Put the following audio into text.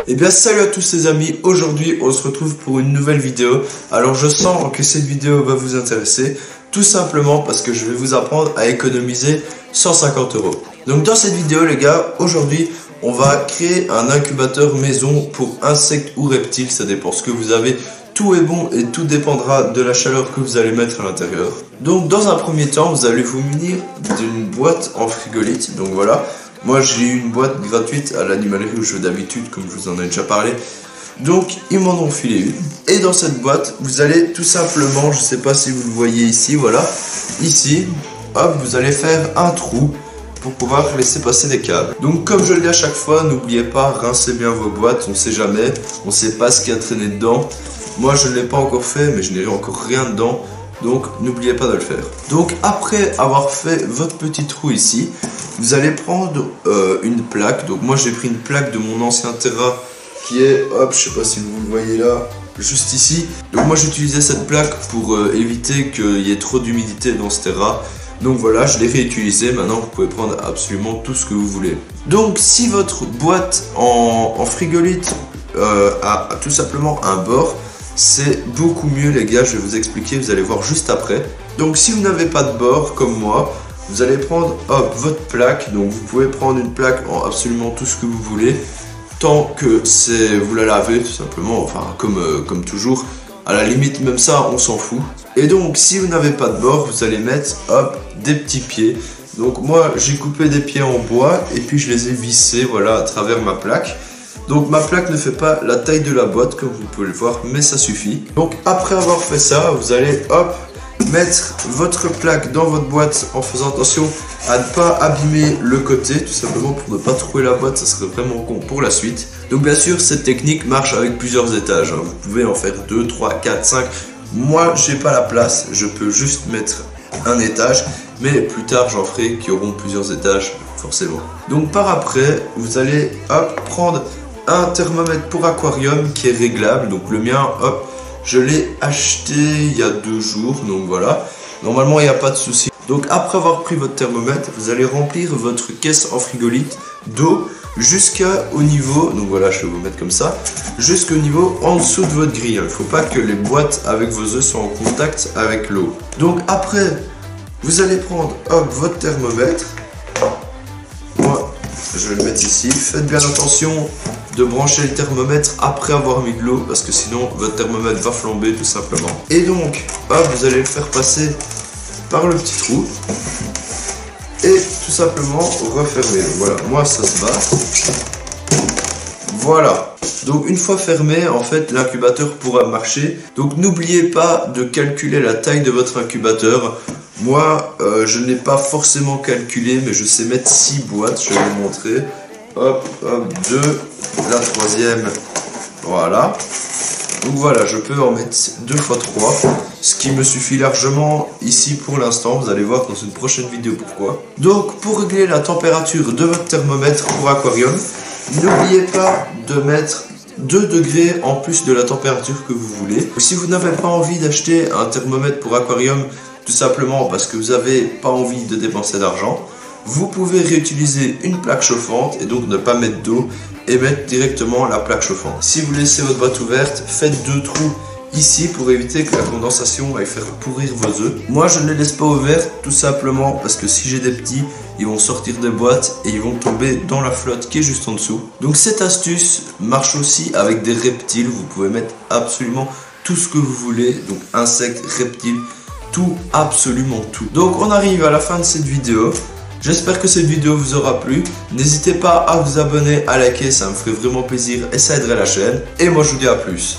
Et bien salut à tous les amis, aujourd'hui on se retrouve pour une nouvelle vidéo. Alors je sens que cette vidéo va vous intéresser, tout simplement parce que je vais vous apprendre à économiser 150 €. Donc dans cette vidéo les gars, aujourd'hui on va créer un incubateur maison pour insectes ou reptiles, ça dépend ce que vous avez. Tout est bon et tout dépendra de la chaleur que vous allez mettre à l'intérieur. Donc dans un premier temps, vous allez vous munir d'une boîte en frigolite. Donc voilà, moi j'ai eu une boîte gratuite à l'animalerie où je vais d'habitude, comme je vous en ai déjà parlé. Donc ils m'en ont filé une. Et dans cette boîte, vous allez tout simplement, je sais pas si vous le voyez ici, voilà, ici, hop, vous allez faire un trou pour pouvoir laisser passer des câbles. Donc comme je le dis à chaque fois, n'oubliez pas, rincez bien vos boîtes, on sait jamais, on sait pas ce qu'il y a traîné dedans. Moi je ne l'ai pas encore fait, mais je n'ai encore rien dedans, donc n'oubliez pas de le faire. Donc après avoir fait votre petit trou ici, vous allez prendre une plaque. Donc moi j'ai pris une plaque de mon ancien terrain qui est, hop, je sais pas si vous le voyez là, juste ici. Donc moi j'utilisais cette plaque pour éviter qu'il y ait trop d'humidité dans ce terrain. Donc voilà, je l'ai réutilisé. Maintenant vous pouvez prendre absolument tout ce que vous voulez. Donc si votre boîte en frigolite a tout simplement un bord, c'est beaucoup mieux les gars, je vais vous expliquer, vous allez voir juste après. Donc si vous n'avez pas de bord comme moi, vous allez prendre hop, votre plaque. Donc vous pouvez prendre une plaque en absolument tout ce que vous voulez, tant que vous la lavez tout simplement, enfin comme toujours. À la limite même ça on s'en fout. Et donc si vous n'avez pas de bord, vous allez mettre hop, des petits pieds. Donc moi j'ai coupé des pieds en bois et puis je les ai vissés, voilà, à travers ma plaque. Donc ma plaque ne fait pas la taille de la boîte comme vous pouvez le voir, mais ça suffit. Donc après avoir fait ça, vous allez hop, mettre votre plaque dans votre boîte en faisant attention à ne pas abîmer le côté, tout simplement pour ne pas trouer la boîte, ça serait vraiment con pour la suite. Donc bien sûr cette technique marche avec plusieurs étages, hein. Vous pouvez en faire 2, 3, 4, 5. Moi j'ai pas la place, je peux juste mettre un étage, mais plus tard j'en ferai qui auront plusieurs étages forcément. Donc par après, vous allez hop, prendre un thermomètre pour aquarium qui est réglable. Donc le mien, hop, je l'ai acheté il y a 2 jours, donc voilà, normalement il n'y a pas de souci. Donc après avoir pris votre thermomètre, vous allez remplir votre caisse en frigolite d'eau jusqu'au niveau, donc voilà, je vais vous mettre comme ça, jusqu'au niveau en dessous de votre grille. Il ne faut pas que les boîtes avec vos œufs soient en contact avec l'eau. Donc après, vous allez prendre hop, votre thermomètre. Moi je vais le mettre ici. Faites bien attention de brancher le thermomètre après avoir mis de l'eau, parce que sinon votre thermomètre va flamber tout simplement. Et donc hop, vous allez le faire passer par le petit trou et tout simplement refermer. Voilà, moi ça se va. Voilà. Donc une fois fermé, en fait l'incubateur pourra marcher. Donc n'oubliez pas de calculer la taille de votre incubateur. Moi je n'ai pas forcément calculé, mais je sais mettre 6 boîtes, je vais vous montrer. Hop, hop, 2, la troisième, voilà. Donc voilà, je peux en mettre 2 x 3, ce qui me suffit largement ici pour l'instant. Vous allez voir dans une prochaine vidéo pourquoi. Donc pour régler la température de votre thermomètre pour aquarium, n'oubliez pas de mettre 2 degrés en plus de la température que vous voulez. Si vous n'avez pas envie d'acheter un thermomètre pour aquarium, tout simplement parce que vous n'avez pas envie de dépenser d'argent, vous pouvez réutiliser une plaque chauffante et donc ne pas mettre d'eau et mettre directement la plaque chauffante. Si vous laissez votre boîte ouverte, faites 2 trous ici pour éviter que la condensation aille faire pourrir vos œufs. Moi je ne les laisse pas ouvertes tout simplement parce que si j'ai des petits, ils vont sortir des boîtes et ils vont tomber dans la flotte qui est juste en dessous. Donc cette astuce marche aussi avec des reptiles, vous pouvez mettre absolument tout ce que vous voulez, donc insectes, reptiles, tout, absolument tout. Donc on arrive à la fin de cette vidéo. J'espère que cette vidéo vous aura plu. N'hésitez pas à vous abonner, à liker, ça me ferait vraiment plaisir et ça aiderait la chaîne. Et moi je vous dis à plus.